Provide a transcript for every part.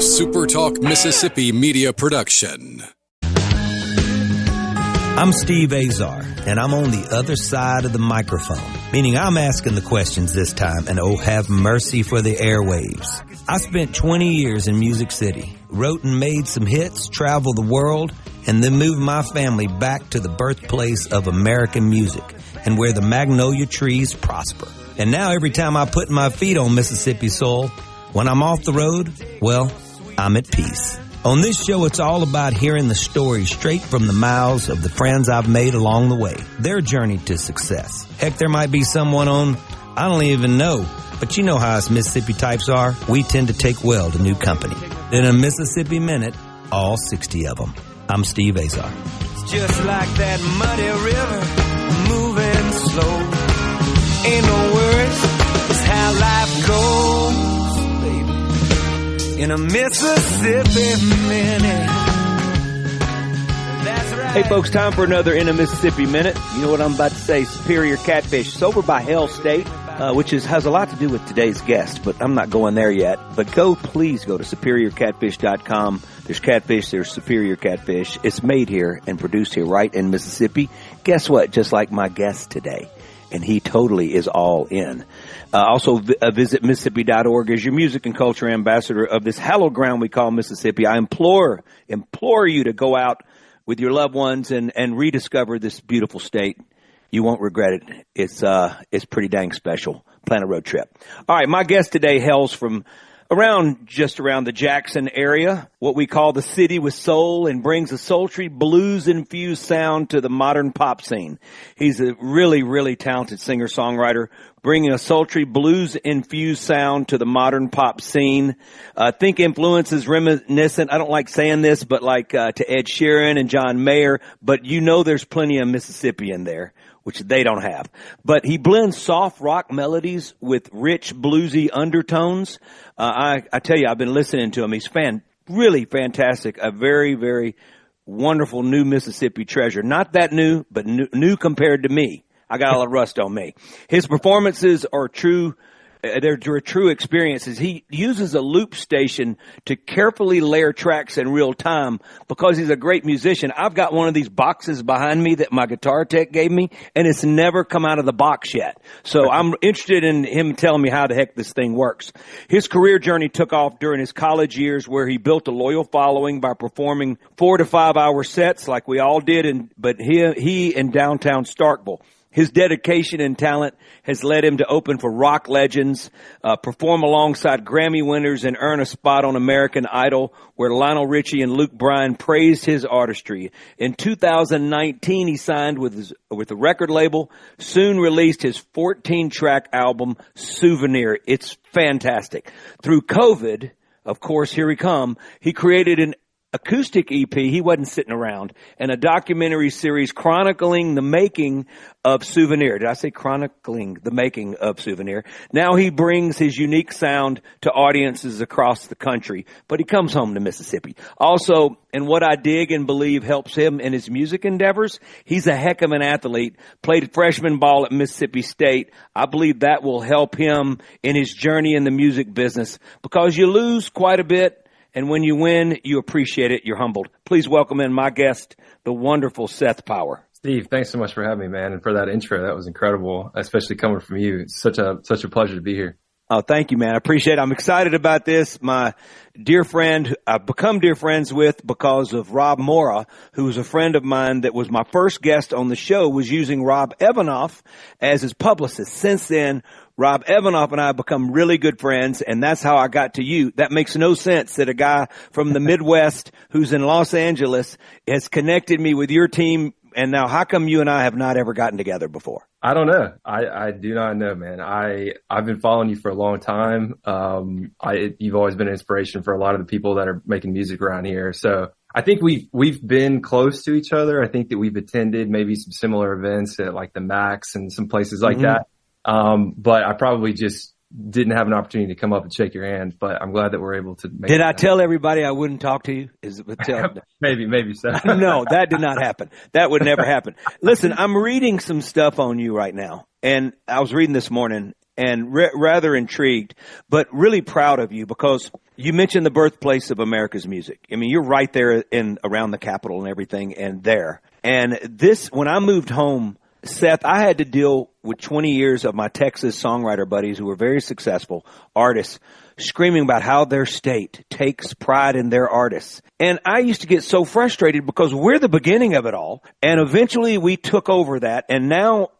SuperTalk Mississippi Media production. I'm Steve Azar, and I'm on the other side of the microphone, meaning I'm asking the questions this time, and oh, have mercy for the airwaves. I spent 20 years in Music City, wrote and made some hits, traveled the world, and then moved my family back to the birthplace of American music and where the magnolia trees prosper. And now every time I put my feet on Mississippi soil, when I'm off the road, well, I'm at peace. On this show, it's all about hearing the stories straight from the mouths of the friends I've made along the way, their journey to success. Heck, there might be someone on, I don't even know, but you know how us Mississippi types are. We tend to take well to new company. In a Mississippi Minute, all 60 of them. I'm Steve Azar. It's just like that muddy river, moving slow. Ain't no worries, it's how life goes, baby. In a Mississippi Minute. That's right. Hey folks, time for another In a Mississippi Minute. You know what I'm about to say, Superior Catfish, sober by Hell State, which has a lot to do with today's guest, but I'm not going there yet. But please go to superiorcatfish.com. There's catfish, there's Superior Catfish. It's made here and produced here right in Mississippi. Guess what? Just like my guest today. And he totally is all in. Also, visit Mississippi.org as your music and culture ambassador of this hallowed ground we call Mississippi. I implore you to go out with your loved ones and rediscover this beautiful state. You won't regret it. It's pretty dang special. Plan a road trip. All right, my guest today hails from just around the Jackson area, what we call the city with soul, and brings a sultry blues-infused sound to the modern pop scene. He's a really, really talented singer-songwriter, bringing a sultry blues-infused sound to the modern pop scene. Think influences reminiscent, I don't like saying this, but like to Ed Sheeran and John Mayer, but you know there's plenty of Mississippi in there, which they don't have. But he blends soft rock melodies with rich bluesy undertones. I tell you, I've been listening to him. He's really fantastic. A very, very wonderful new Mississippi treasure. Not that new, but new compared to me. I got a lot of rust on me. His performances are true. They're true experiences. He uses a loop station to carefully layer tracks in real time because he's a great musician. I've got one of these boxes behind me that my guitar tech gave me, and it's never come out of the box yet. So I'm interested in him telling me how the heck this thing works. His career journey took off during his college years, where he built a loyal following by performing 4 to 5 hour sets like we all did, but he in downtown Starkville. His dedication and talent has led him to open for rock legends, perform alongside Grammy winners, and earn a spot on American Idol, where Lionel Richie and Luke Bryan praised his artistry. In 2019, he signed with a record label, soon released his 14-track album, Souvenir. It's fantastic. Through COVID, of course, here we come, he created an acoustic EP, he wasn't sitting around, and a documentary series chronicling the making of Souvenir. Did I say chronicling the making of Souvenir? Now he brings his unique sound to audiences across the country, but he comes home to Mississippi. Also, and what I dig and believe helps him in his music endeavors, he's a heck of an athlete, played freshman ball at Mississippi State. I believe that will help him in his journey in the music business, because you lose quite a bit, and when you win, you appreciate it. You're humbled. Please welcome in my guest, the wonderful Seth Power. Steve, thanks so much for having me, man, and for that intro. That was incredible, especially coming from you. It's such a pleasure to be here. Oh, thank you, man. I appreciate it. I'm excited about this. My dear friend, I've become dear friends with because of Rob Mora, who was a friend of mine that was my first guest on the show, was using Rob Evanoff as his publicist. Since then, Rob Evanoff and I have become really good friends, and that's how I got to you. That makes no sense that a guy from the Midwest who's in Los Angeles has connected me with your team, and now how come you and I have not ever gotten together before? I don't know. I do not know, man. I've been following you for a long time. You've always been an inspiration for a lot of the people that are making music around here. So I think we've been close to each other. I think that we've attended maybe some similar events at like the Max and some places like that. But I probably just didn't have an opportunity to come up and shake your hand, but I'm glad that we're able to make Did I tell everybody I wouldn't talk to you? Maybe so. No, that did not happen. That would never happen. Listen, I'm reading some stuff on you right now, and I was reading this morning, and rather intrigued, but really proud of you because you mentioned the birthplace of America's music. I mean, you're right there in around the Capitol and everything and there. And this, when I moved home, Seth, I had to deal with 20 years of my Texas songwriter buddies who were very successful artists screaming about how their state takes pride in their artists. And I used to get so frustrated because we're the beginning of it all. And eventually we took over that. And now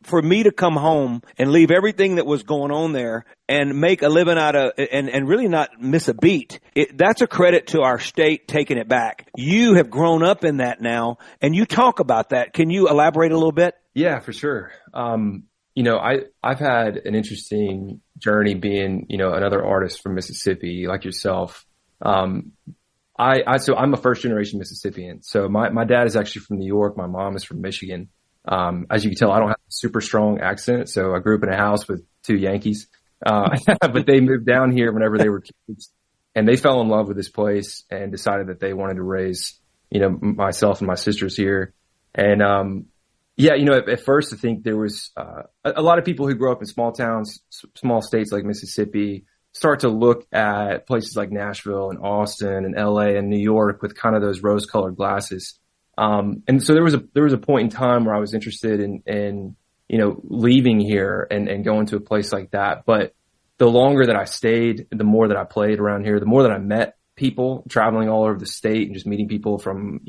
for me to come home and leave everything that was going on there and make a living out of and really not miss a beat, that's a credit to our state taking it back. You have grown up in that now, and you talk about that. Can you elaborate a little bit? Yeah, for sure. I've had an interesting journey being, another artist from Mississippi like yourself. So I'm a first generation Mississippian. So my dad is actually from New York. My mom is from Michigan. As you can tell, I don't have a super strong accent. So I grew up in a house with two Yankees. But they moved down here whenever they were kids, and they fell in love with this place and decided that they wanted to raise, myself and my sisters here. And, at first I think there was, a lot of people who grow up in small towns, small states like Mississippi start to look at places like Nashville and Austin and LA and New York with kind of those rose colored glasses. And so there was a point in time where I was interested in leaving here and going to a place like that. But the longer that I stayed, the more that I played around here, the more that I met people traveling all over the state and just meeting people from,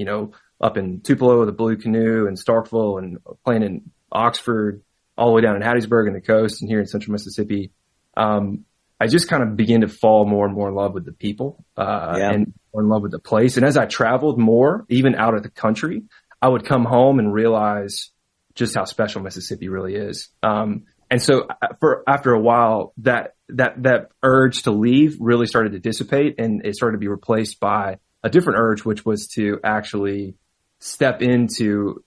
up in Tupelo, the Blue Canoe, and Starkville, and playing in Oxford, all the way down in Hattiesburg and the coast and here in central Mississippi. I just kind of began to fall more and more in love with the people, and more in love with the place. And as I traveled more, even out of the country, I would come home and realize just how special Mississippi really is. And so after a while, that urge to leave really started to dissipate, and it started to be replaced by a different urge, which was to actually step into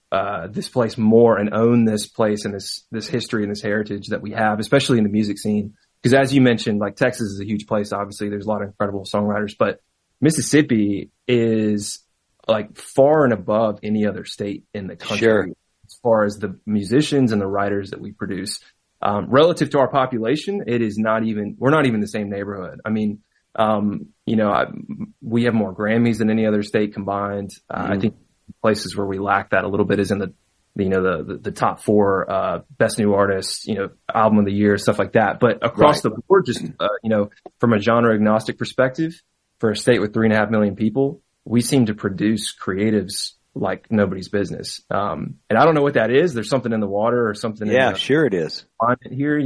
this place more and own this place and this history and this heritage that we have, especially in the music scene. Because as you mentioned, like Texas is a huge place. Obviously, there's a lot of incredible songwriters, but Mississippi is like far and above any other state in the country. Sure. As far as the musicians and the writers that we produce. Relative to our population, we're not even the same neighborhood. I mean, we have more Grammys than any other state combined. I think places where we lack that a little bit is in the top 4, best new artists, album of the year, stuff like that. But across the board, just, from a genre agnostic perspective, for a state with 3.5 million people, we seem to produce creatives like nobody's business. And I don't know what that is. There's something in the water or something. Sure it is. Climate here,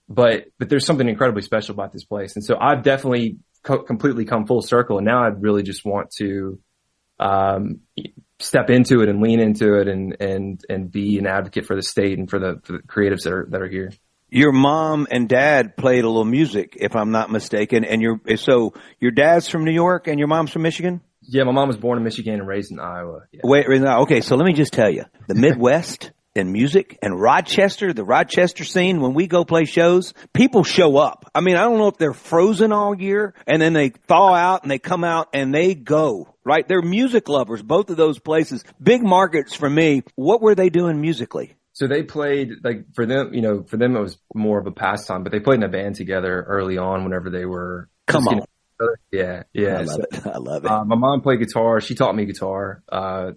but there's something incredibly special about this place. And so I've definitely completely come full circle. And now I really just want to, step into it and lean into it and be an advocate for the state and for the creatives that are here. Your mom and dad played a little music, if I'm not mistaken. And so your dad's from New York and your mom's from Michigan? Yeah, my mom was born in Michigan and raised in Iowa. Yeah. Wait, okay, so let me just tell you, the Midwest and music and the Rochester scene, when we go play shows, people show up. I mean, I don't know if they're frozen all year and then they thaw out and they come out and they go, right? They're music lovers, both of those places. Big markets for me. What were they doing musically? So they played, like, for them it was more of a pastime, but they played in a band together early on whenever they were. Come on. Yeah. I love it. My mom played guitar. She taught me guitar.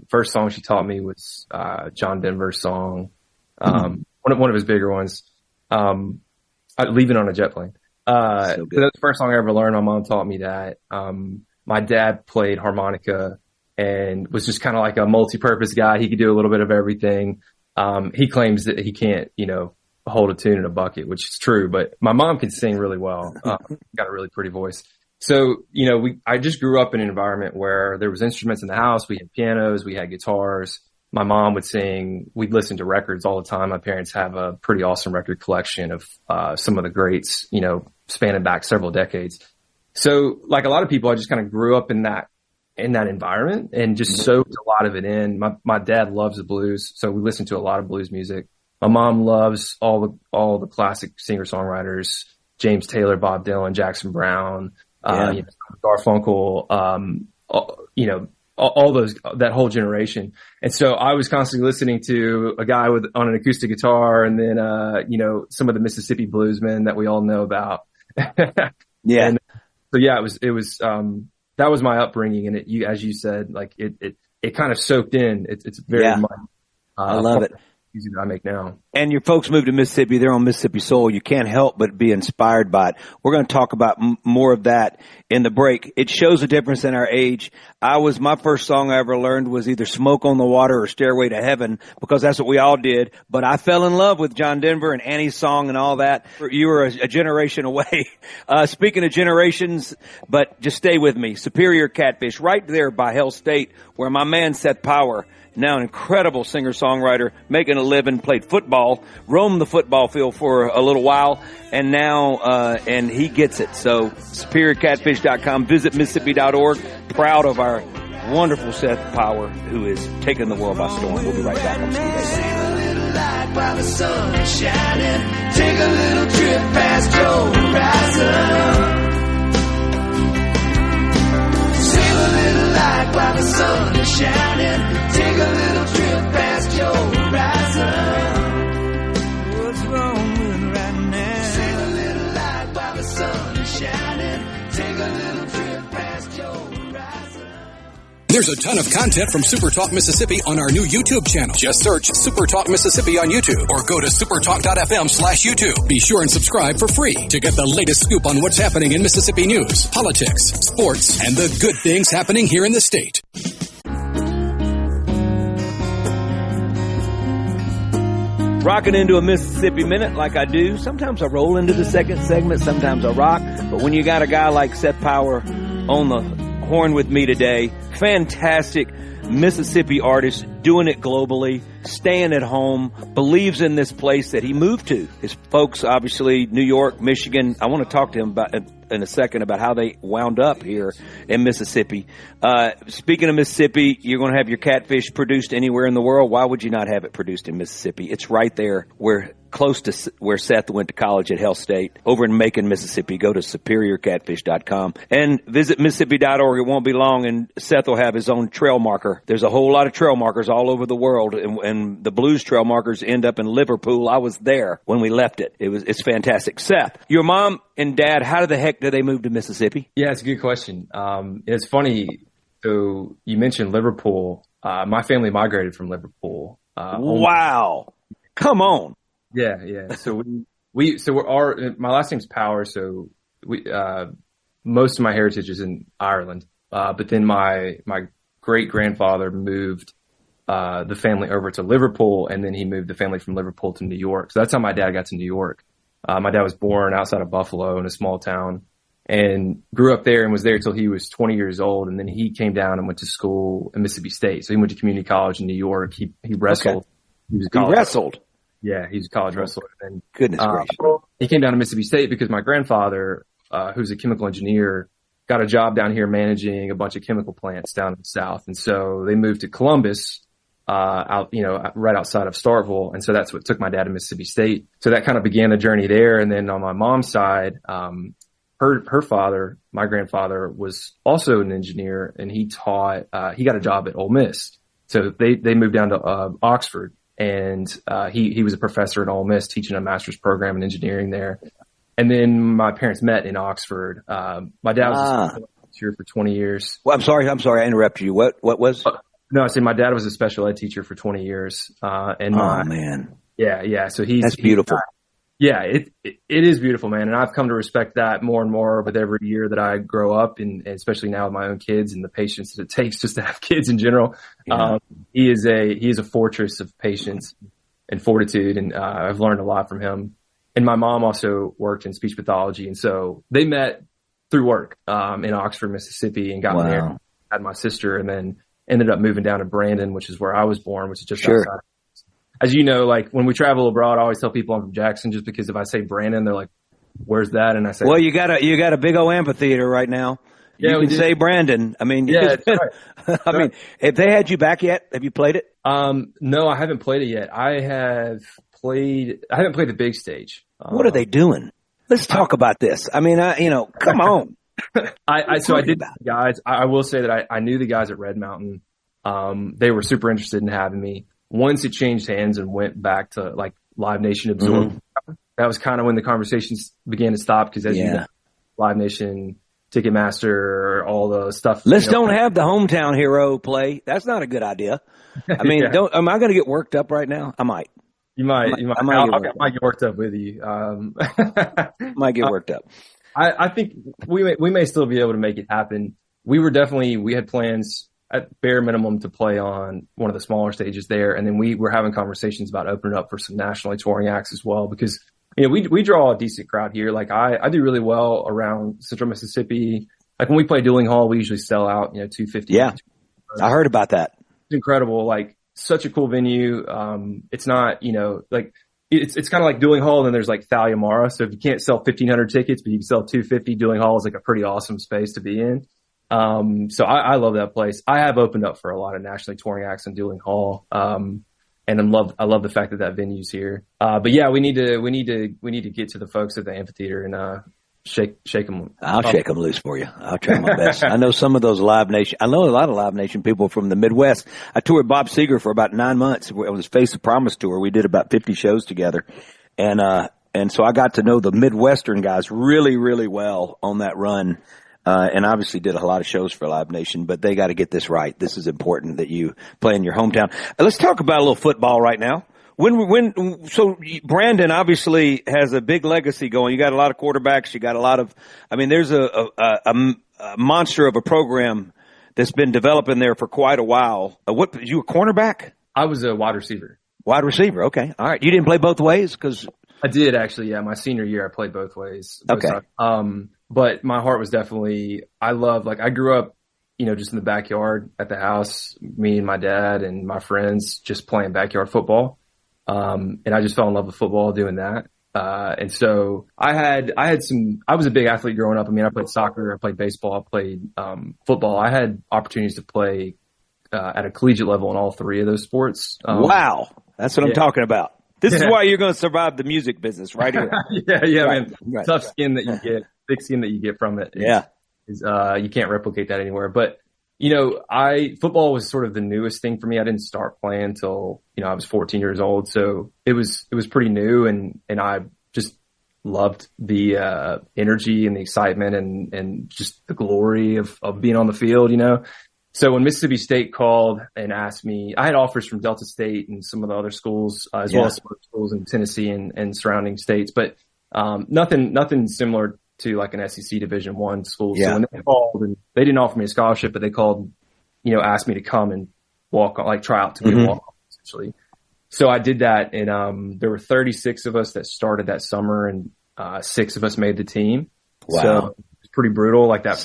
First song she taught me was John Denver's song, one of his bigger ones. Leaving on a Jet Plane. So that's the first song I ever learned. My mom taught me that. My dad played harmonica and was just kind of like a multi-purpose guy. He could do a little bit of everything. He claims that he can't, hold a tune in a bucket, which is true, but my mom can sing really well. Got a really pretty voice. So, I just grew up in an environment where there was instruments in the house. We had pianos, we had guitars. My mom would sing. We'd listen to records all the time. My parents have a pretty awesome record collection of, some of the greats, spanning back several decades. So like a lot of people, I just kind of grew up in that environment and just soaked a lot of it in. My dad loves the blues. So we listened to a lot of blues music. My mom loves all the classic singer-songwriters, James Taylor, Bob Dylan, Jackson Brown, Garfunkel, that whole generation. And so I was constantly listening to a guy on an acoustic guitar, and then, some of the Mississippi bluesmen that we all know about. Yeah. And so yeah, it was, that was my upbringing. And as you said, like it kind of soaked in. It's very much, I love it. Music that I make now. And your folks moved to Mississippi. They're on Mississippi soil. You can't help but be inspired by it. We're going to talk about more of that in the break. It shows a difference in our age. My first song I ever learned was either Smoke on the Water or Stairway to Heaven, because that's what we all did. But I fell in love with John Denver and Annie's song and all that. You were a generation away. Speaking of generations, but just stay with me. Superior Catfish, right there by Hell State, where my man Seth Power, now an incredible singer-songwriter, making a living, played football, roamed the football field for a little while, and now, and he gets it. So, SuperiorCatfish.com, visit Mississippi.org. Proud of our wonderful Seth Power, who is taking the world by storm. We'll be right back on Ski Day. Save a little light while the sun is shining. Take a little trip past your horizon. Save a little light while the sun is shining. Take a little trip past your horizon. What's wrong with right now? Save a little light while the sun is shining. Take a little trip past your horizon. There's a ton of content from SuperTalk Mississippi on our new YouTube channel. Just search SuperTalk Mississippi on YouTube or go to supertalk.fm/YouTube. Be sure and subscribe for free to get the latest scoop on what's happening in Mississippi news, politics, sports, and the good things happening here in the state. Rocking into a Mississippi Minute like I do. Sometimes I roll into the second segment, sometimes I rock. But when you got a guy like Seth Power on the horn with me today, fantastic Mississippi artist, doing it globally, staying at home, believes in this place that he moved to. His folks, obviously, New York, Michigan. I want to talk to him about in a second about how they wound up here in Mississippi. Speaking of Mississippi, you're going to have your catfish produced anywhere in the world. Why would you not have it produced in Mississippi? It's right there. We're close to where Seth went to college at Hell State, over in Macon, Mississippi. Go to SuperiorCatfish.com and visit Mississippi.org. It won't be long, and Seth will have his own trail marker. There's a whole lot of trail markers all over the world, and the blues trail markers end up in Liverpool. I was there when we left it. It's fantastic. Seth, your mom and dad, how the heck did they move to Mississippi? Yeah, it's a good question. It's funny. So you mentioned Liverpool. My family migrated from Liverpool. Wow. Come on. Yeah. So my last name's Power. So most of my heritage is in Ireland. But then my great grandfather moved, the family over to Liverpool, and then he moved the family from Liverpool to New York. So that's how my dad got to New York. My dad was born outside of Buffalo in a small town and grew up there and was there till he was 20 years old. And then he came down and went to school at Mississippi State. So he went to community college in New York. He wrestled. Okay. He wrestled. Yeah, he's a college wrestler. And goodness gracious. He came down to Mississippi State because my grandfather, who's a chemical engineer, got a job down here managing a bunch of chemical plants down in the South. And so they moved to Columbus, right outside of Starkville. And so that's what took my dad to Mississippi State. So that kind of began the journey there. And then on my mom's side, her father, my grandfather, was also an engineer, and he got a job at Ole Miss. So they moved down to Oxford, and he was a professor at Ole Miss teaching a master's program in engineering there. And then my parents met in Oxford. My dad was a special ed teacher for 20 years. Well, I'm sorry, I interrupted you. What was? No, I said my dad was a special ed teacher for 20 years. Man. Yeah. So that's beautiful. Yeah, it is beautiful, man. And I've come to respect that more and more with every year that I grow up, and especially now with my own kids and the patience that it takes just to have kids in general. Yeah. He is a fortress of patience and fortitude, and I've learned a lot from him. And my mom also worked in speech pathology, and so they met through work in Oxford, Mississippi, and got married. Had my sister, and then ended up moving down to Brandon, which is where I was born, which is just outside. As you know, like when we travel abroad, I always tell people I'm from Jackson, just because if I say Brandon, they're like, "Where's that?" And I say, "Well, you got a big old amphitheater right now. You can say Brandon. I mean, yeah, right. I mean, have they had you back yet? Have you played it? No, I haven't played it yet. I haven't played the big stage. What are they doing? Let's talk about this. I mean, come on. So I did the guys. I will say that I knew the guys at Red Mountain. They were super interested in having me. Once it changed hands and went back to like Live Nation absorbed, that was kind of when the conversations began to stop because as you know, Live Nation, Ticketmaster, all the stuff. Let's don't have the hometown hero play. That's not a good idea. I mean, am I going to get worked up right now? I might. You might. I might get worked up with you. Might get worked up. I think we may still be able to make it happen. We had plans at bare minimum to play on one of the smaller stages there. And then we were having conversations about opening up for some nationally touring acts as well, because, you know, we draw a decent crowd here. Like I do really well around Central Mississippi. Like when we play Dueling Hall, we usually sell out, 250. Yeah. I heard about that. It's incredible. Like such a cool venue. It's not, like it's kind of like Dueling Hall and then there's like Thalia Mara. So if you can't sell 1,500 tickets, but you can sell 250, Dueling Hall is like a pretty awesome space to be in. So I love that place. I have opened up for a lot of nationally touring acts in Dueling Hall. And I love the fact that venue's here. But yeah, we need to get to the folks at the amphitheater and, shake them. I'll shake them loose for you. I'll try my best. I know some of those Live Nation. I know a lot of Live Nation people from the Midwest. I toured Bob Seger for about 9 months. It was Face of Promise tour. We did about 50 shows together. And so I got to know the Midwestern guys really, really well on that run. And obviously did a lot of shows for Live Nation, but they got to get this right. This is important that you play in your hometown. Let's talk about a little football right now. So Brandon obviously has a big legacy going. You got a lot of quarterbacks. You got a lot of, there's a monster of a program that's been developing there for quite a while. You a cornerback? I was a wide receiver. Wide receiver. Okay. All right. You didn't play both ways? I did actually. Yeah. My senior year, I played both ways. Okay. But my heart was definitely, I grew up, just in the backyard at the house, me and my dad and my friends just playing backyard football. And I just fell in love with football doing that. And so I was a big athlete growing up. I played soccer, I played baseball, I played, football. I had opportunities to play, at a collegiate level in all three of those sports. Wow. That's what I'm talking about. This is why you're going to survive the music business right here. Yeah, right. Man. Right. Tough skin that you get, thick skin that you get from it. Is, you can't replicate that anywhere. But, football was sort of the newest thing for me. I didn't start playing until, I was 14 years old. So it was pretty new and I just loved the, energy and the excitement and just the glory of being on the field, So when Mississippi State called and asked me, I had offers from Delta State and some of the other schools, as well as some other schools in Tennessee and surrounding states, but, nothing similar to like an SEC Division I school. Yeah. So when they called and they didn't offer me a scholarship, but they called, asked me to come and walk on, like try out to be a walk on essentially. So I did that and, there were 36 of us that started that summer and, 6 of us made the team. Wow. So it was pretty brutal, like that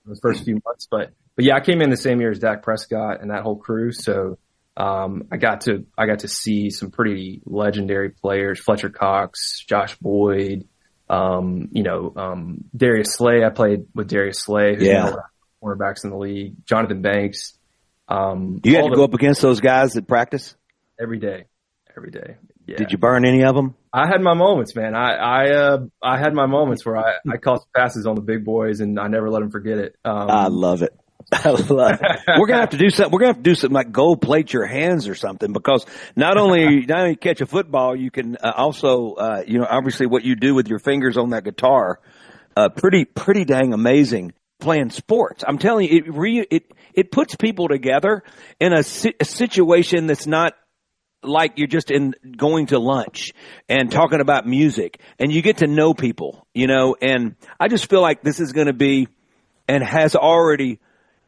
those first few months. But yeah, I came in the same year as Dak Prescott and that whole crew. So, I got to see some pretty legendary players, Fletcher Cox, Josh Boyd, Darius Slay. I played with Darius Slay, who's one of the cornerbacks in the league. Jonathan Banks. You had to go up against those guys at practice every day. Yeah. Did you burn any of them? I had my moments, man. I had my moments where I caught passes on the big boys and I never let them forget it. I love it. I love it. We're gonna have to do something. We're gonna have to do something like gold plate your hands or something, because not only catch a football, you can also, obviously what you do with your fingers on that guitar, pretty dang amazing. Playing sports, I'm telling you, it puts people together in a situation that's not like you're just going to lunch and talking about music, and you get to know people, and I just feel like this is going to be and has already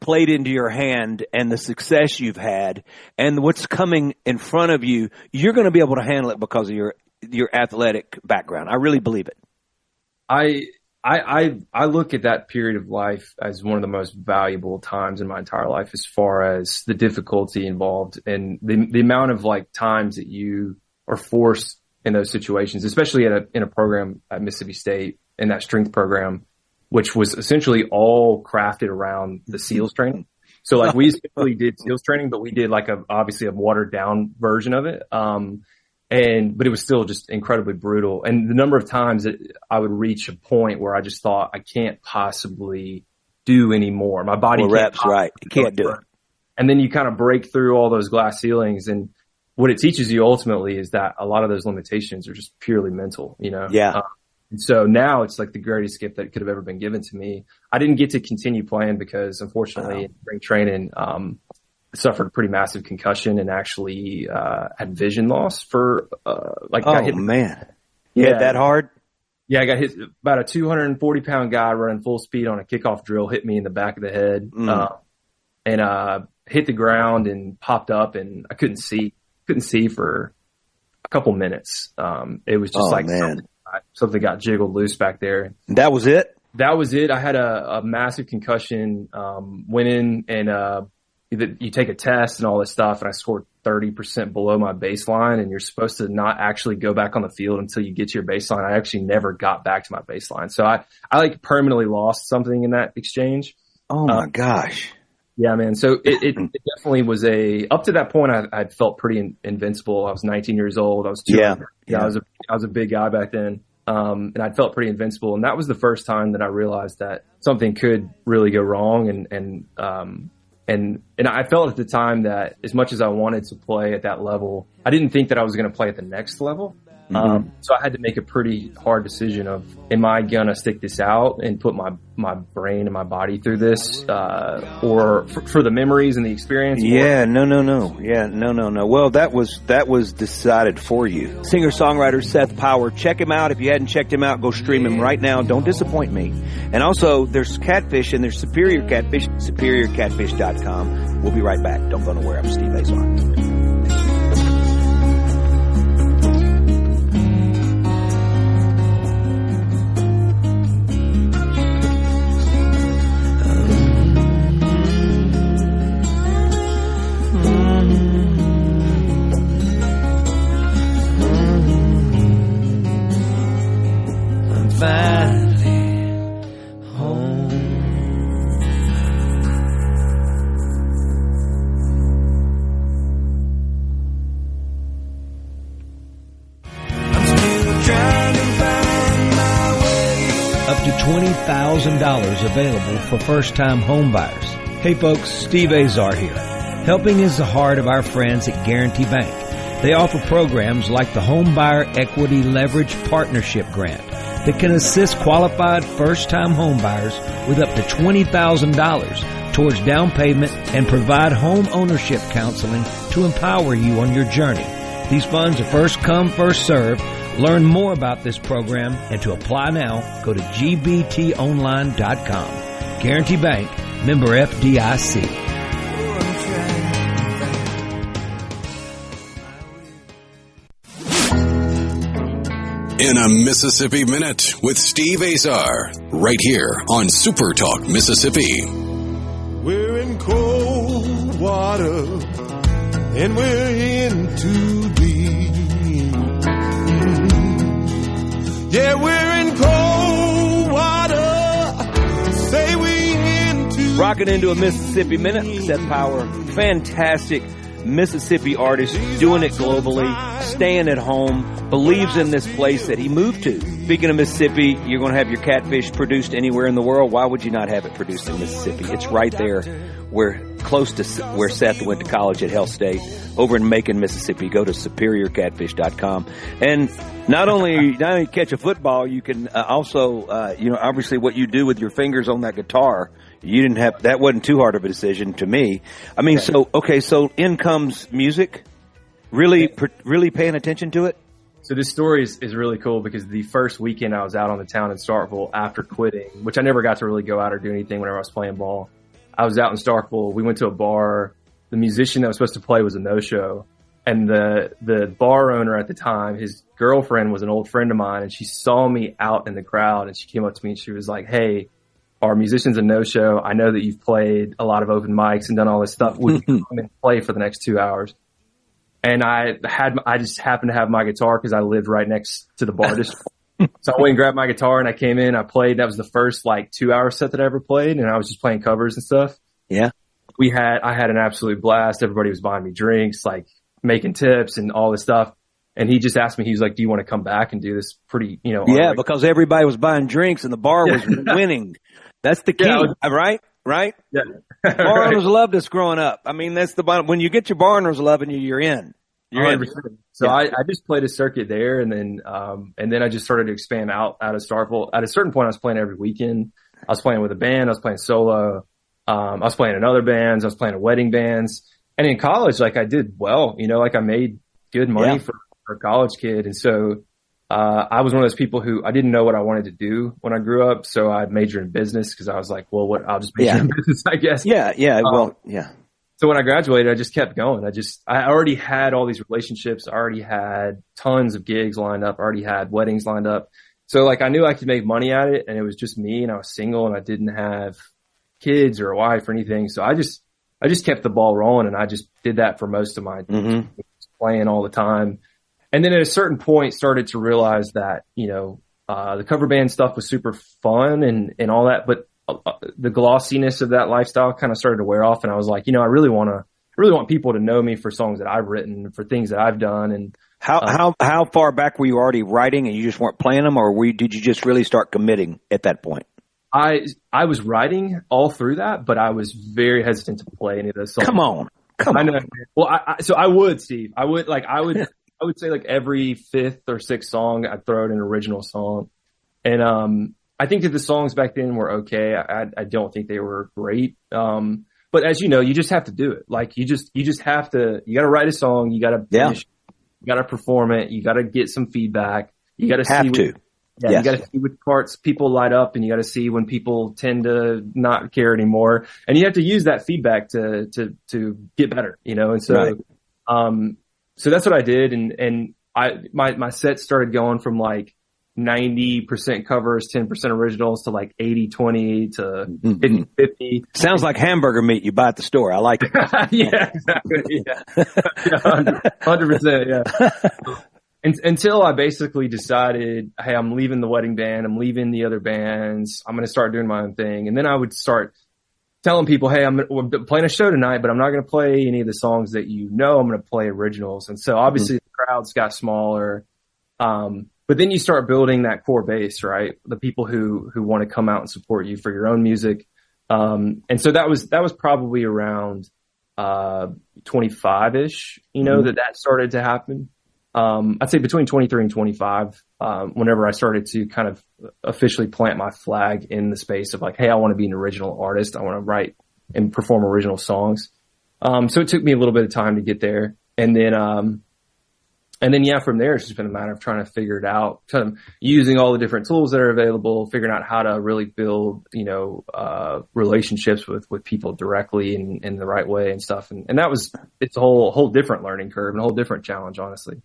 played into your hand, and the success you've had and what's coming in front of you, you're going to be able to handle it because of your athletic background. I really believe it. I look at that period of life as one of the most valuable times in my entire life, as far as the difficulty involved and the amount of like times that you are forced in those situations, especially in a program at Mississippi State, in that strength program, which was essentially all crafted around the SEALs training. So like we essentially did SEALs training, but we did like obviously a watered down version of it. but it was still just incredibly brutal. And the number of times that I would reach a point where I just thought I can't possibly do anymore. My body Well, reps, right. You can't do it. And then you kind of break through all those glass ceilings. And what it teaches you ultimately is that a lot of those limitations are just purely mental, you know? Yeah. And so now it's like the greatest gift that could have ever been given to me. I didn't get to continue playing because unfortunately in spring training, suffered a pretty massive concussion and actually, had vision loss for, got hit. Man. You hit that hard? Yeah, I got hit. About a 240-pound guy running full speed on a kickoff drill hit me in the back of the head, and hit the ground and popped up, and I couldn't see for a couple minutes. It was just something got jiggled loose back there. That was it? That was it. I had a massive concussion, went in and, you take a test and all this stuff, and I scored 30% below my baseline, and you're supposed to not actually go back on the field until you get to your baseline. I actually never got back to my baseline. So I like permanently lost something in that exchange. Oh my gosh. Yeah, man. So it definitely was up to that point, I felt pretty invincible. I was 19 years old. I was I was a big guy back then. And I felt pretty invincible. And that was the first time that I realized that something could really go wrong. And I felt at the time that as much as I wanted to play at that level, I didn't think that I was going to play at the next level. So I had to make a pretty hard decision of, am I going to stick this out and put my brain and my body through this, or for the memories and the experience? Yeah, no. Well, that was decided for you. Singer-songwriter Seth Power. Check him out. If you hadn't checked him out, go stream him right now. Don't disappoint me. And also, there's Catfish and there's Superior Catfish, superiorcatfish.com. We'll be right back. Don't go nowhere. I'm Steve Azar. $20,000 available for first-time home buyers. Hey folks, Steve Azar here. Helping is the heart of our friends at Guarantee Bank. They offer programs like the Home Buyer Equity Leverage Partnership Grant that can assist qualified first-time home buyers with up to $20,000 towards down payment and provide home ownership counseling to empower you on your journey. These funds are first come, first served. Learn more about this program and to apply now, go to gbtonline.com. Guarantee Bank, member FDIC. In a Mississippi Minute with Steve Azar, right here on SuperTalk Mississippi. We're in cold water and we're in too deep. Yeah, we're in cold water. Say we into Rocking into a Mississippi Minute. Seth Power, fantastic Mississippi artist, doing it globally, staying at home, believes in this place that he moved to. Speaking of Mississippi, you're going to have your Catfish produced anywhere in the world. Why would you not have it produced in Mississippi? It's right there, close to where Seth went to college at Health State, over in Macon, Mississippi. Go to superiorcatfish.com. And not only catch a football, you can also, obviously what you do with your fingers on that guitar, that wasn't too hard of a decision to me. I mean, so in comes music. Really paying attention to it? So this story is really cool because the first weekend I was out on the town in Starkville after quitting, which I never got to really go out or do anything whenever I was playing ball. I was out in Starkville. We went to a bar. The musician that was supposed to play was a no-show. And the bar owner at the time, his girlfriend was an old friend of mine, and she saw me out in the crowd, and she came up to me and she was like, "Hey, our musician's a no-show. I know that you've played a lot of open mics and done all this stuff. Would you come and play for the next 2 hours?" And I just happened to have my guitar because I lived right next to the bar district. So I went and grabbed my guitar and I came in, I played. That was the first 2-hour set that I ever played. And I was just playing covers and stuff. Yeah. I had an absolute blast. Everybody was buying me drinks, making tips and all this stuff. And he just asked me, he was like, do you want to come back and do this pretty, you know? Yeah, because everybody was buying drinks and the bar was winning. That's the key, right? Right? Yeah. Bar owners loved us growing up. I mean, that's the bottom. When you get your bar owners loving you, you're in. You're in. So I just played a circuit there, and then I just started to expand out of Starkville. At a certain point, I was playing every weekend. I was playing with a band. I was playing solo. I was playing in other bands. I was playing in wedding bands. And in college, like I did well, you know, like I made good money for a college kid. And so, I was one of those people who I didn't know what I wanted to do when I grew up. So I majored in business because I was like, well, I'll just major in business, I guess. Yeah. So when I graduated, I just kept going. I already had all these relationships. I already had tons of gigs lined up. I already had weddings lined up. So like I knew I could make money at it, and it was just me, and I was single, and I didn't have kids or a wife or anything. So I just kept the ball rolling, and I just did that for most of my playing all the time. And then at a certain point started to realize that, you know, the cover band stuff was super fun and all that, but the glossiness of that lifestyle kind of started to wear off. And I was like, you know, I really want people to know me for songs that I've written, for things that I've done. And how far back were you already writing and you just weren't playing them, or did you just really start committing at that point? I was writing all through that, but I was very hesitant to play any of those songs. Come on. I know. Well, I would, Steve. I would say like every fifth or sixth song, I'd throw in an original song. And, I think that the songs back then were okay. I don't think they were great. But as you know, you just have to do it. Like you just have to, you got to write a song. You got to finish, you got to perform it. You got to get some feedback. You got to see. You got to see which parts people light up, and you got to see when people tend to not care anymore. And you have to use that feedback to get better, you know? And so, so that's what I did. And my set started going from like 90% covers, 10% originals to like 80-20 to 50-50. Sounds like hamburger meat you buy at the store. I like it. Yeah, exactly. Yeah. 100%. Yeah. Until I basically decided, hey, I'm leaving the wedding band. I'm leaving the other bands. I'm going to start doing my own thing. And then I would start telling people, hey, we're playing a show tonight, but I'm not going to play any of the songs that you know. I'm going to play originals. And so obviously the crowds got smaller. But then you start building that core base, right? The people who want to come out and support you for your own music. And so that was probably around 25-ish, you know, that started to happen. I'd say between 23 and 25, whenever I started to kind of officially plant my flag in the space of like, hey, I want to be an original artist. I want to write and perform original songs. So it took me a little bit of time to get there. And then, yeah, from there, it's just been a matter of trying to figure it out, kind of using all the different tools that are available, figuring out how to really build, you know, relationships with people directly in the right way and stuff. And it's a whole different learning curve and a whole different challenge, honestly.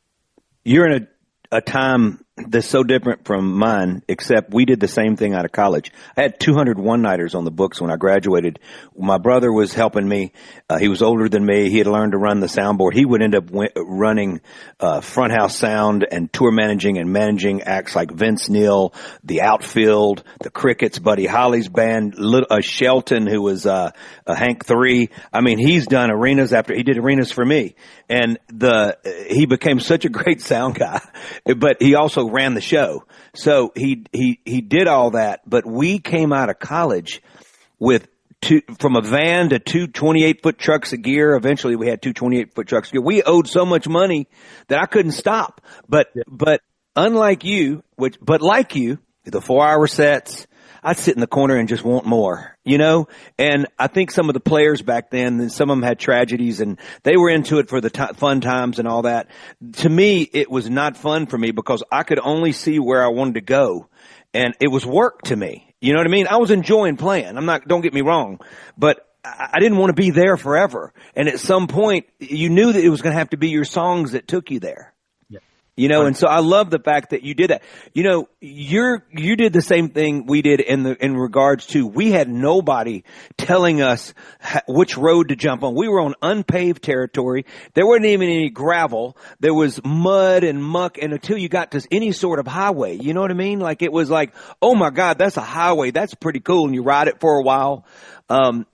You're in a time that's so different from mine, except we did the same thing out of college. I had 200 one-nighters on the books when I graduated. My brother was helping me. He was older than me. He had learned to run the soundboard. He would end up running front house sound and tour managing acts like Vince Neil, The Outfield, the Crickets, Buddy Holly's band, Shelton, who was Hank 3. I mean, he's done arenas after he did arenas for me. And he became such a great sound guy, but he also ran the show. So he did all that, but we came out of college with from a van to two 28-foot trucks of gear. Eventually we had two 28-foot trucks of gear. We owed so much money that I couldn't stop. But unlike you, like you, the 4-hour sets, I'd sit in the corner and just want more, you know? And I think some of the players back then, some of them had tragedies and they were into it for the fun times and all that. To me, it was not fun for me because I could only see where I wanted to go. And it was work to me. You know what I mean? I was enjoying playing. Don't get me wrong, but I didn't want to be there forever. And at some point, you knew that it was going to have to be your songs that took you there. You know, and so I love the fact that you did that. You know, you did the same thing we did in regards to, we had nobody telling us which road to jump on. We were on unpaved territory. There wasn't even any gravel. There was mud and muck, and until you got to any sort of highway, you know what I mean? Like it was like, oh my God, that's a highway. That's pretty cool. And you ride it for a while. And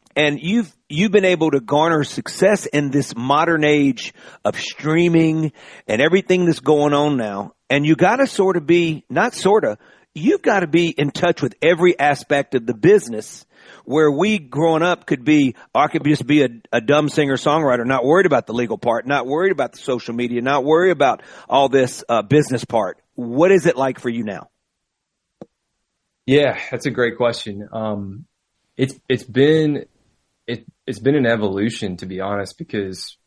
you've been able to garner success in this modern age of streaming and everything that's going on now. And you got to you've got to be in touch with every aspect of the business, where we growing up could be, I could just be a dumb singer-songwriter, not worried about the legal part, not worried about the social media, not worried about all this business part. What is it like for you now? Yeah, that's a great question. It's been an evolution, to be honest, because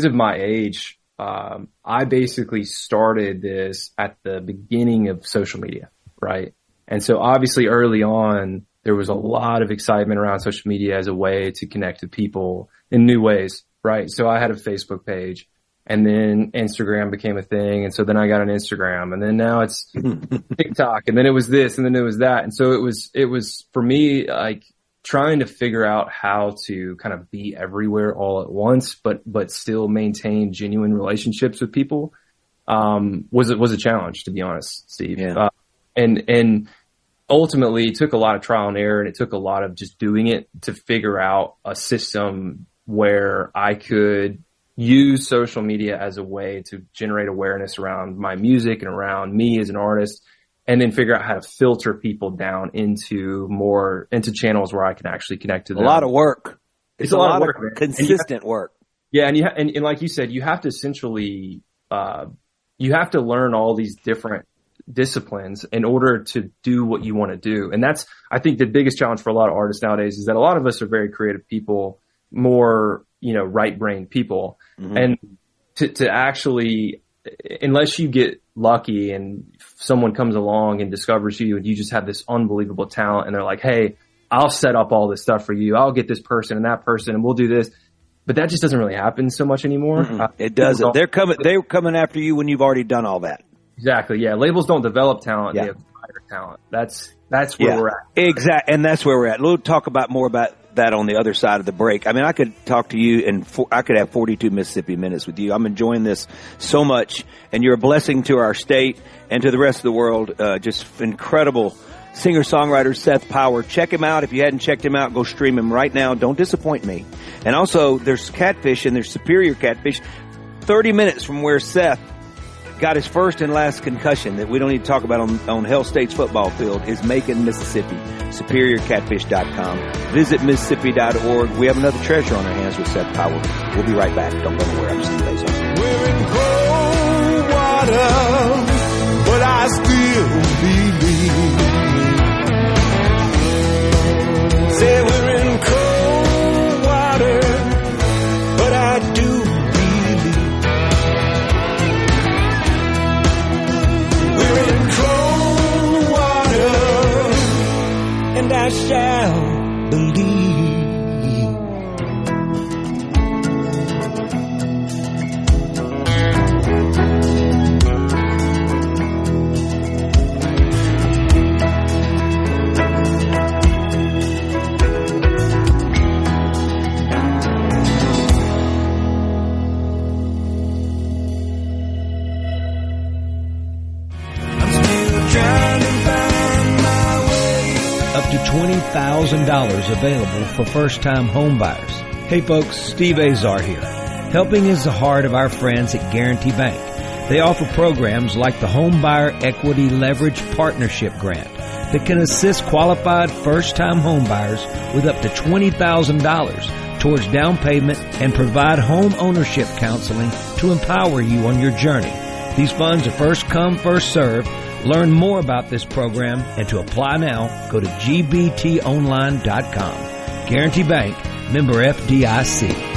of my age. I basically started this at the beginning of social media, right? And so obviously early on, there was a lot of excitement around social media as a way to connect with people in new ways, right? So I had a Facebook page, and then Instagram became a thing. And so then I got an Instagram, and then now it's TikTok, and then it was this, and then it was that. And so it was for me, like, trying to figure out how to kind of be everywhere all at once, but still maintain genuine relationships with people, was a challenge, to be honest, Steve. Yeah. And ultimately it took a lot of trial and error, and it took a lot of just doing it to figure out a system where I could use social media as a way to generate awareness around my music and around me as an artist, and then figure out how to filter people down into channels where I can actually connect to them. A lot of work. It's a lot of work, man. Consistent work. Yeah. And like you said, you have to essentially, you have to learn all these different disciplines in order to do what you want to do. And that's, I think, the biggest challenge for a lot of artists nowadays, is that a lot of us are very creative people, more, right-brained people. Mm-hmm. And to actually, unless you get lucky and someone comes along and discovers you and you just have this unbelievable talent, and they're like, hey, I'll set up all this stuff for you. I'll get this person and that person, and we'll do this. But that just doesn't really happen so much anymore. Mm-hmm. It doesn't. They're coming after you when you've already done all that. Exactly. Yeah. Labels don't develop talent. Yeah. They acquire talent. That's where we're at. Exactly. And that's where we're at. We'll talk more about that on the other side of the break. I mean, I could talk to you and I could have 42 Mississippi minutes with you. I'm enjoying this so much, and you're a blessing to our state and to the rest of the world. Just incredible singer-songwriter Seth Power. Check him out. If you hadn't checked him out, go stream him right now. Don't disappoint me. And also, there's Catfish, and there's Superior Catfish. 30 minutes from where Seth got his first and last concussion that we don't need to talk about on Hell State's football field is Macon, Mississippi. SuperiorCatfish.com. Visit Mississippi.org. We have another treasure on our hands with Seth Power. We'll be right back. Don't go nowhere. I'm Steve Azar. We're in cold water, but I still believe. Say we're in cold water, but I do. And I shall believe. $20,000 available for first-time home buyers. Hey folks, Steve Azar here. Helping is the heart of our friends at Guarantee Bank. They offer programs like the Home Buyer Equity Leverage Partnership Grant that can assist qualified first-time home buyers with up to $20,000 towards down payment and provide home ownership counseling to empower you on your journey. These funds are first come, first served. Learn more about this program and to apply now, go to gbtonline.com. Guarantee Bank, member FDIC.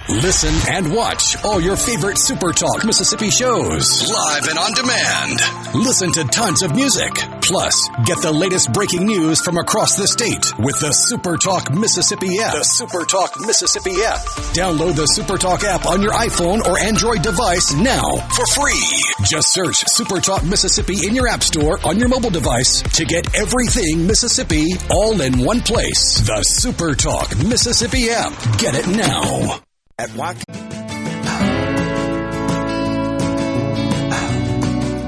Listen and watch all your favorite SuperTalk Mississippi shows live and on demand. Listen to tons of music. Plus, get the latest breaking news from across the state with the SuperTalk Mississippi app. The SuperTalk Mississippi app. Download the SuperTalk app on your iPhone or Android device now for free. Just search SuperTalk Mississippi in your app store on your mobile device to get everything Mississippi all in one place. The SuperTalk Mississippi app. Get it now. At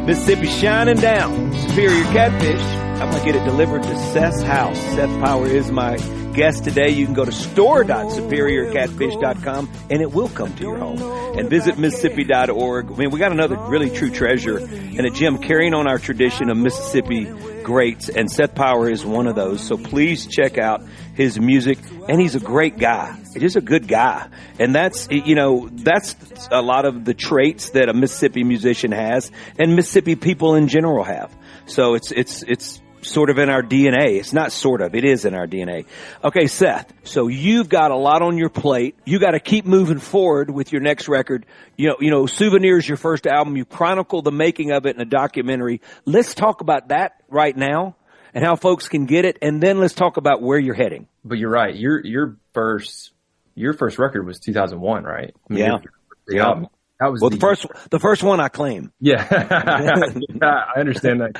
Mississippi shining down. Superior Catfish. I'm going to get it delivered to Seth's house. Seth Power is my guest today. You can go to store.superiorcatfish.com and it will come to your home. And visit Mississippi.org. I mean, we got another really true treasure and a gem carrying on our tradition of Mississippi greats, and Seth Power is one of those. So please check out his music, and he's a great guy. He's just a good guy. And that's, that's a lot of the traits that a Mississippi musician has and Mississippi people in general have. So it's sort of in our DNA. It's not sort of, it is in our DNA. Okay, Seth, so you've got a lot on your plate. You got to keep moving forward with your next record. Souvenirs, your first album. You chronicle the making of it in a documentary. Let's talk about that right now and how folks can get it. And then let's talk about where you're heading. But you're right. Your first record was 2001, right? I mean, yeah. That was the first one I claim. Yeah. I understand that.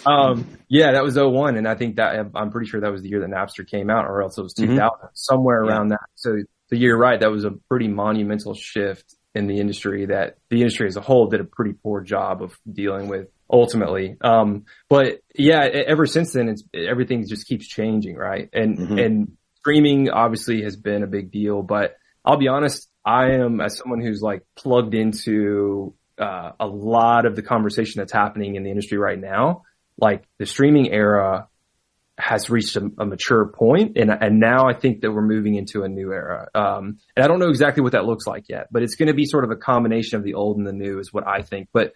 That was 01. And I think I'm pretty sure that was the year that Napster came out, or else it was 2000, somewhere around that. So you're right. That was a pretty monumental shift in the industry that the industry as a whole did a pretty poor job of dealing with ultimately. But yeah, ever since then, everything just keeps changing. Right. And streaming obviously has been a big deal, but I'll be honest, I am, as someone who's like plugged into a lot of the conversation that's happening in the industry right now, like the streaming era has reached a mature point, and now I think that we're moving into a new era. And I don't know exactly what that looks like yet, but it's going to be sort of a combination of the old and the new is what I think. But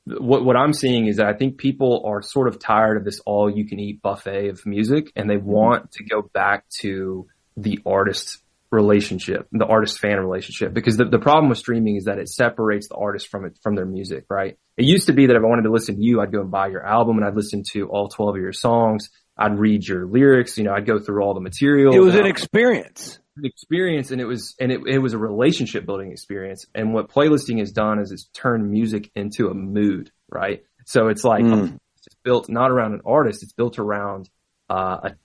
what I'm seeing is that I think people are sort of tired of this all-you-can-eat buffet of music, and they want to go back to the artist relationship, the artist-fan relationship, because the problem with streaming is that it separates the artist from their music, right? It used to be that if I wanted to listen to you, I'd go and buy your album and I'd listen to all 12 of your songs. I'd read your lyrics, I'd go through all the material. It was an experience. And it was a relationship building experience. And what playlisting has done is it's turned music into a mood, right? So it's like, it's built not around an artist, it's built around a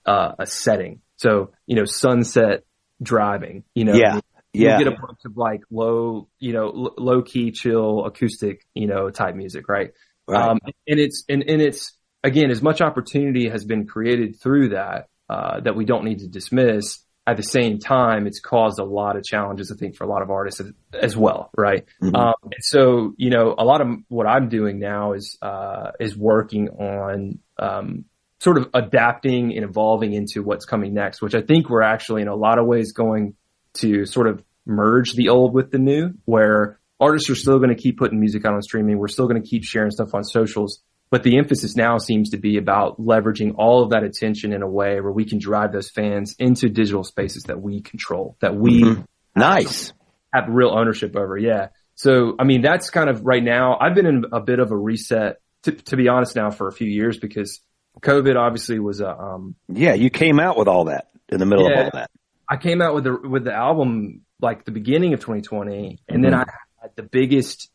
setting. So, sunset driving, you get a bunch of like low key, chill, acoustic, type music, right? And it's again, as much opportunity has been created through that we don't need to dismiss. At the same time, it's caused a lot of challenges, I think, for a lot of artists as well, right? So, a lot of what I'm doing now is working on sort of adapting and evolving into what's coming next, which I think we're actually in a lot of ways going to sort of merge the old with the new, where artists are still going to keep putting music out on streaming. We're still going to keep sharing stuff on socials, but the emphasis now seems to be about leveraging all of that attention in a way where we can drive those fans into digital spaces that we control, that we have real ownership over. Yeah. So, I mean, that's kind of right now. I've been in a bit of a reset, to be honest now, for a few years, because COVID obviously was you came out with all that in the middle of all that. I came out with the album like the beginning of 2020, and then I had the biggest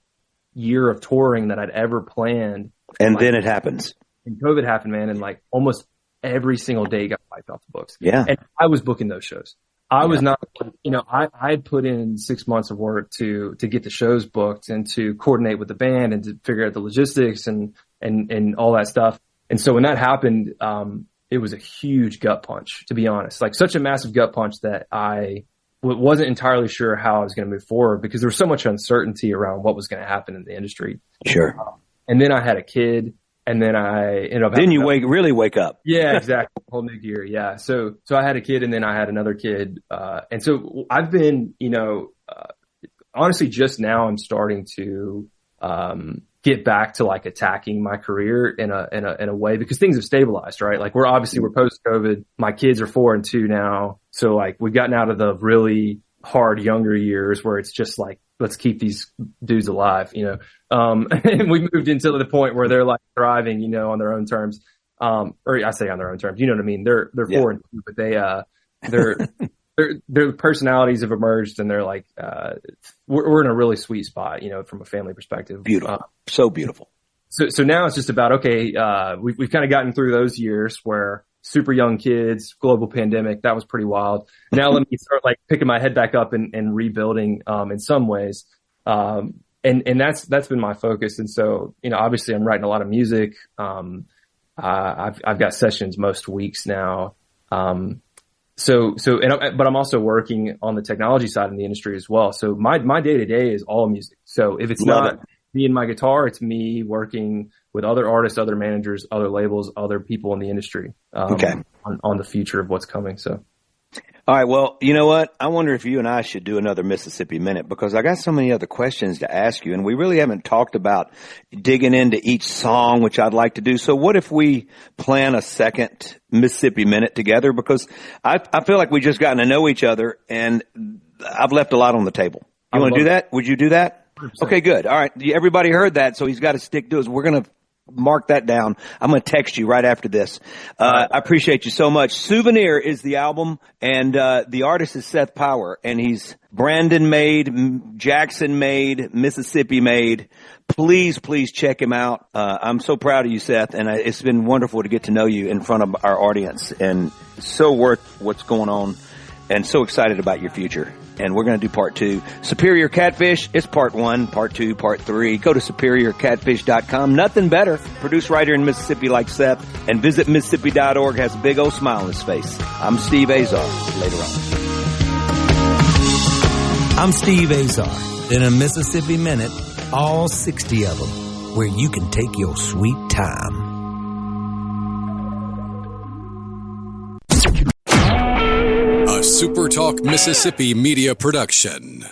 year of touring that I'd ever planned. And then it happens. And COVID happened, man, and like almost every single day got wiped off the books. Yeah. And I was booking those shows. I was not, I had put in 6 months of work to get the shows booked and to coordinate with the band and to figure out the logistics and all that stuff. And so when that happened, it was a huge gut punch, to be honest, like such a massive gut punch that I wasn't entirely sure how I was going to move forward because there was so much uncertainty around what was going to happen in the industry. Sure. And then I had a kid, and then I ended up. Then you really wake up. Yeah, exactly. Whole new gear. Yeah. So I had a kid, and then I had another kid. And so I've been, honestly, just now I'm starting to, get back to like attacking my career in a way because things have stabilized, right? Like we're post COVID. My kids are 4 and 2 now. So like we've gotten out of the really hard younger years where it's just like, let's keep these dudes alive, and we moved into the point where they're like thriving, on their own terms. Or I say on their own terms, you know what I mean? They're 4 and 2, but their personalities have emerged and they're like, we're in a really sweet spot, from a family perspective. Beautiful. So beautiful. So now it's just about, okay, we've kind of gotten through those years where super young kids, global pandemic, that was pretty wild. Now let me start like picking my head back up and rebuilding, in some ways. And that's been my focus. And so, obviously I'm writing a lot of music. I've got sessions most weeks now. But I'm also working on the technology side in the industry as well. So my day to day is all music. So if it's not me and my guitar, it's me working with other artists, other managers, other labels, other people in the industry, on the future of what's coming. So. All right. Well, you know what? I wonder if you and I should do another Mississippi Minute, because I got so many other questions to ask you, and we really haven't talked about digging into each song, which I'd like to do. So what if we plan a second Mississippi Minute together? Because I feel like we've just gotten to know each other, and I've left a lot on the table. You want to do that? Would you do that? 100%. Okay, good. All right. Everybody heard that, so he's got to stick to it. We're going to mark that down. I'm going to text you right after this. I appreciate you so much. Souvenir is the album, and the artist is Seth Power, and he's Brandon made, Jackson made, Mississippi made. Please check him out. I'm so proud of you, Seth, and it's been wonderful to get to know you in front of our audience, and so worth what's going on, and so excited about your future. And we're going to do part 2. Superior Catfish, it's part 1, part 2, part 3. Go to superiorcatfish.com. Nothing better. Produce writer in Mississippi like Seth. And visit Mississippi.org. Has a big old smile on his face. I'm Steve Azar. Later on. I'm Steve Azar. In a Mississippi Minute, all 60 of them, where you can take your sweet time. A SuperTalk Mississippi Media production.